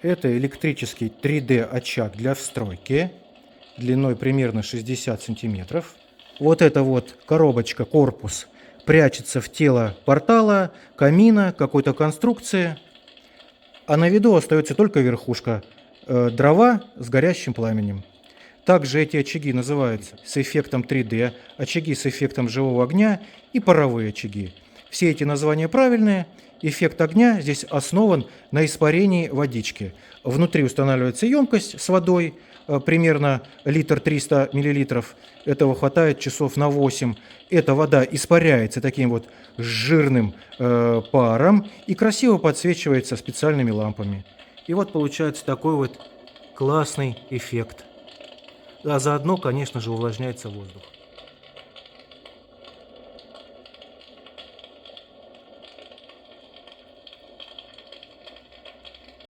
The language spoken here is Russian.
Это электрический 3D очаг для встройки, длиной примерно 60 сантиметров. Вот эта вот коробочка, корпус, прячется в тело портала, камина, какой-то конструкции. А на виду остается только верхушка, дрова с горящим пламенем. Также эти очаги называются с эффектом 3D, очаги с эффектом живого огня и паровые очаги. Все эти названия правильные. Эффект огня здесь основан на испарении водички. Внутри устанавливается емкость с водой, примерно литр 300 миллилитров. Этого хватает часов на 8. Эта вода испаряется таким вот жирным паром и красиво подсвечивается специальными лампами. И вот получается такой вот классный эффект. А заодно, конечно же, увлажняется воздух.